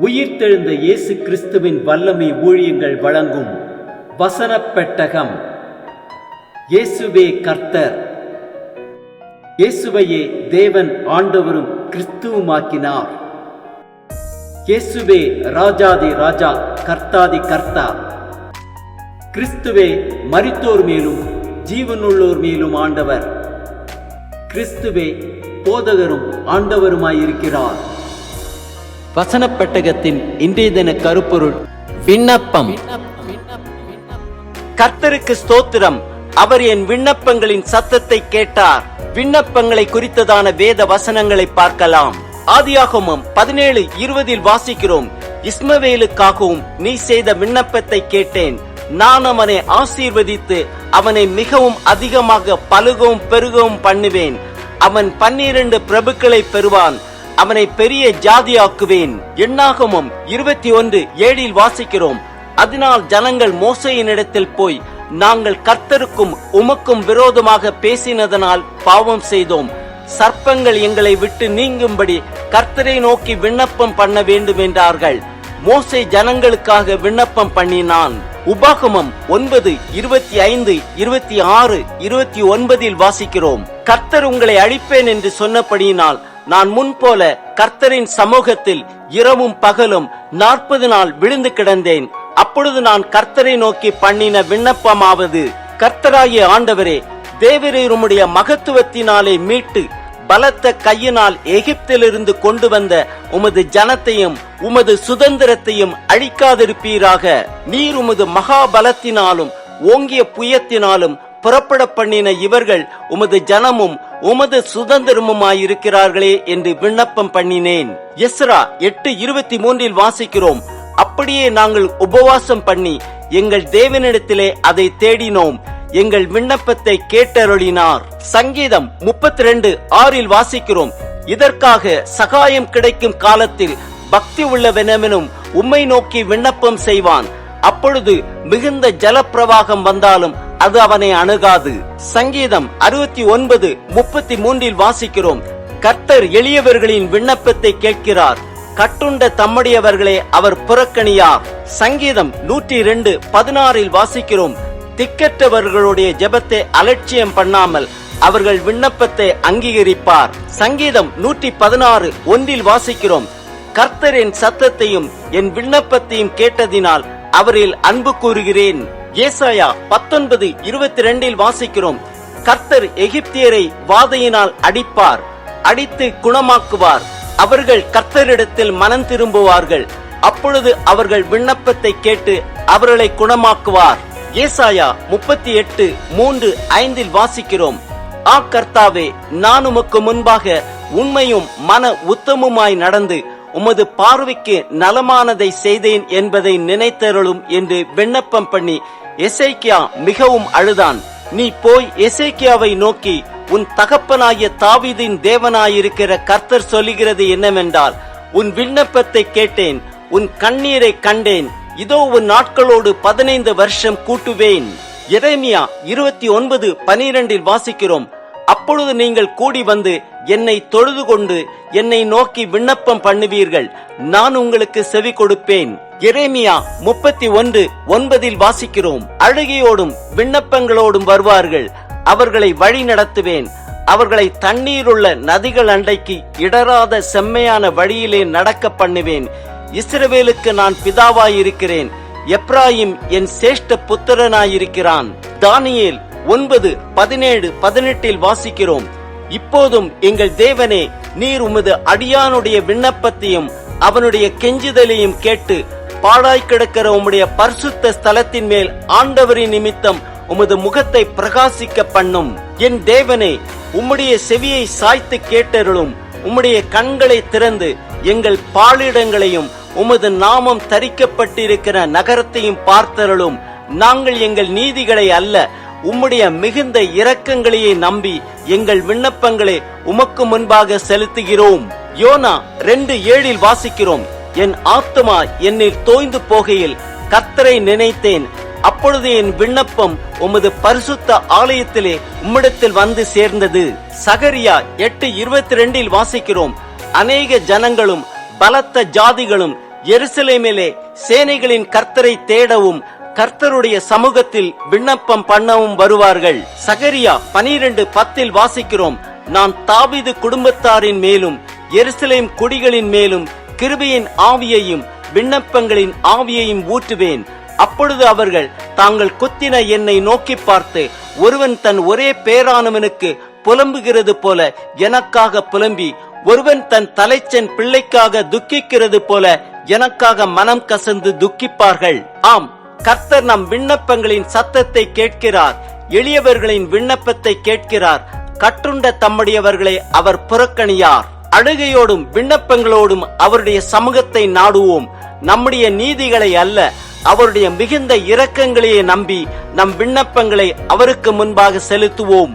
உயிர்த்தெழுந்த இயேசு கிறிஸ்துவின் வல்லமை ஊழியங்கள் வழங்கும் வசனப் பெட்டகம். இயேசுவே கர்த்தர். இயேசுவையே தேவன் ஆண்டவரும் கிறிஸ்துவுமாக்கினார். இயேசுவே ராஜாதி ராஜா, கர்த்தாதி கர்த்தா. கிறிஸ்துவே மரித்தோர் மேலும் ஜீவனுள்ளோர் மேலும் ஆண்டவர். கிறிஸ்துவே போதகரும் ஆண்டவருமாயிருக்கிறார். வசனப் பெட்டகத்தின் இன்றைய தின கருப்பொருள் விண்ணப்பம். கர்த்தருக்கு ஸ்தோத்திரம். அவர் என் விண்ணப்பங்களின் சத்தத்தை கேட்டார். விண்ணப்பங்களை குறித்ததான வேத வசனங்களை பார்க்கலாம். ஆதியாகமம் 17:20 வாசிக்கிறோம். இஸ்மவேலுக்காகவும் நீ செய்த விண்ணப்பத்தை கேட்டேன். நான் அவனை ஆசீர்வதித்து அவனை மிகவும் அதிகமாக பலுகவும் பெருகவும் பண்ணுவேன். அவன் 12 பிரபுக்களை பெறுவான். அவனை பெரிய ஜாதியாக்குவேன். எண்ணாகமம் 21:7 வாசிக்கிறோம். அதனால் ஜனங்கள் மோசேயினிடத்தில் போய், நாங்கள் கர்த்தருக்கும் உமக்கும் விரோதமாக பேசினதனால் பாவம் செய்தோம். சர்ப்பங்கள் எங்களை விட்டு நீங்கும்படி கர்த்தரை நோக்கி விண்ணப்பம் பண்ண வேண்டும் என்றார்கள். மோசே ஜனங்களுக்காக விண்ணப்பம் பண்ணினான். உபாகமம் 9:25, 26, 29 வாசிக்கிறோம். கர்த்தர் உங்களை அழிப்பேன் என்று சொன்னபடியினால் நான் முன்போல கர்த்தரின் சமூகத்தில் இரவும் பகலும் 40 நாள் விழுந்து கிடந்தேன். அப்பொழுது நான் கர்த்தரை நோக்கி பண்ணின விண்ணப்பமாவது, கர்த்தராகிய ஆண்டவரே, தேவரீர் உம்முடைய மகத்துவத்தினாலே மீட்டு பலத்த கையினால் எகிப்திலிருந்து கொண்டு வந்த உமது ஜனத்தையும் உமது சுதந்திரத்தையும் அழிக்காதிருப்பீராக. நீர் உமது மகாபலத்தினாலும் ஓங்கிய புயத்தினாலும் புறப்பட பண்ணின இவர்கள் உமது ஜனமும் உமது சுதந்திரமுமாயிருக்கிறார்களே என்று விண்ணப்பம் பண்ணினேன். எஸ்ரா 8:23 வாசிக்கிறோம். அப்படியே நாங்கள் உபவாசம் பண்ணி எங்கள் தேவனிடத்திலே அதை தேடினோம். எங்கள் விண்ணப்பத்தை கேட்டருளினார். சங்கீதம் 32:6 வாசிக்கிறோம். இதற்காக சகாயம் கிடைக்கும் காலத்தில் பக்தி உள்ளவனெனும் உம்மை நோக்கி விண்ணப்பம் செய்வான். அப்பொழுது மிகுந்த ஜலப்பிரவாகம் வந்தாலும் அது அவனை அணுகாது. சங்கீதம் 69:33 வாசிக்கிறோம். கர்த்தர் எளியவர்களின் விண்ணப்பத்தை கேட்கிறார். கட்டுண்ட தம்முடையவர்களே அவர் புறக்கணியார். சங்கீதம் 102:16 வாசிக்கிறோம். திக்கற்றவர்களுடைய ஜெபத்தை அலட்சியம் பண்ணாமல் அவர்கள் விண்ணப்பத்தை அங்கீகரிப்பார். சங்கீதம் 116:1 வாசிக்கிறோம். கர்த்தர் என் சத்தத்தையும் என் விண்ணப்பத்தையும் கேட்டதினால் அவரில் அன்பு கூறுகிறேன். ஏசாயா 19:22 வாசிக்கிறோம். கர்த்தர் எகிப்தியரை வாதையினால் அடிப்பார், அடித்து குணமாக்குவார். அவர்கள் கர்த்தரிடத்தில் மனம் திரும்புவார்கள். அப்பொழுது அவர்கள் விண்ணப்பத்தை கேட்டு அவர்களை குணமாக்குவார். ஏசாயா 38:3-5 வாசிக்கிறோம். ஆ கர்த்தாவே, நான் உமக்கு முன்பாக உண்மையும் மன உத்தமுமாய் நடந்து உமது பார்வைக்கு நலமானதை செய்தேன் என்பதை நினைத்தருளும் என்று விண்ணப்பம் பண்ணி எசேக்கியா மிகவும் அழுதான். நீ போய் எசேக்கியாவை நோக்கி, உன் தகப்பனாகிய தாவீதின் தேவனாயிருக்கிற கர்த்தர் சொல்லுகிறது என்னவென்றால், உன் விண்ணப்பத்தை கேட்டேன், உன் கண்ணீரை கண்டேன். இதோ உன் நாட்களோடு 15 வருஷம் கூட்டுவேன். எரேமியா 29:12 வாசிக்கிறோம். அப்பொழுது நீங்கள் கூடி வந்து என்னை தொழுது கொண்டு என்னை நோக்கி விண்ணப்பம் பண்ணுவீர்கள், நான் உங்களுக்கு செவி கொடுப்பேன். எரேமியா 31:9 வாசிக்கிறோம். அழுகையோடும் விண்ணப்பங்களோடும் வருவார்கள், அவர்களை வழி நடத்துவேன். அவர்களை தண்ணீருள்ள நதிகள் அண்டைக்கு இடராத செம்மையான வழியிலே நடக்க பண்ணுவேன். இஸ்ரவேலுக்கு நான் பிதாவாயிருக்கிறேன், எப்ராயிம் என் சேஷ்ட புத்திரனாயிருக்கிறான். தானியேல் 9:17-18 வாசிக்கிறோம். இப்போதும் எங்கள் தேவனே, நீர் உமது அடியானுடைய விண்ணப்பத்தையும் அவனுடைய கெஞ்சுதலையும் கேட்டு பாழாய் கிடக்கிற உம்முடைய பரிசுத்த ஸ்தலத்தின் மேல் ஆண்டவரின் நிமித்தம் உமது முகத்தை பிரகாசிக்க பண்ணும். என் தேவனே, உம்முடைய செவியை சாய்த்து கேட்டருளும். உம்முடைய கண்களை திறந்து எங்கள் பாலிடங்களையும் உமது நாமம் தரிக்கப்பட்டிருக்கிற நகரத்தையும் பார்த்தருளும். நாங்கள் எங்கள் நீதிகளை அல்ல, உம்முடைய மிகுந்த இரக்கங்களையே நம்பி எங்கள் விண்ணப்பங்களை உமக்கு முன்பாக செலுத்துகிறோம். யோனா 2:7 வாசிக்கிறோம். என் ஆத்துமா என்னில் தோய்ந்து போகையில் கர்த்தரை நினைத்தேன். அப்பொழுது என் விண்ணப்பம் உமது பரிசுத்த ஆலயத்திலே உம்மிடத்தில் வந்து சேர்ந்தது. சகரியா 8:22 வாசிக்கிறோம். அநேக ஜனங்களும் பலத்த ஜாதிகளும் எருசலேமிலே சேனைகளின் கர்த்தரை தேடவும் கர்த்தருடைய சமூகத்தில் விண்ணப்பம் பண்ணவும் வருவார்கள். சகரியா 12:10 வாசிக்கிறோம், நான் தாவீது குடும்பத்தாரின் மேலும் எருசலேம் குடிகளின் மேலும் கிருபையின் ஆவியையும் விண்ணப்பங்களின் ஆவியையும் ஊற்றுவேன். அப்பொழுது அவர்கள் தாங்கள் குத்தின என்னை நோக்கி பார்த்து, ஒருவன் தன் ஒரே பேரானவனுக்கு புலம்புகிறது போல எனக்காக புலம்பி, ஒருவன் தன் தலைச்சன் பிள்ளைக்காக துக்கிக்கிறது போல எனக்காக மனம் கசந்து துக்கிப்பார்கள். ஆம், கர்த்தர் நம் விண்ணப்பங்களின் சத்தத்தை கேட்கிறார். எளியவர்களின் விண்ணப்பத்தை கேட்கிறார். கற்றுண்ட தம்முடையவர்களை அவர் புறக்கணியார். அழுகையோடும் விண்ணப்பங்களோடும் அவருடைய சமூகத்தை நாடுவோம். நம்முடைய நீதிகளை அல்ல, அவருடைய மிகுந்த இரக்கங்களையே நம்பி நம் விண்ணப்பங்களை அவருக்கு முன்பாக செலுத்துவோம்.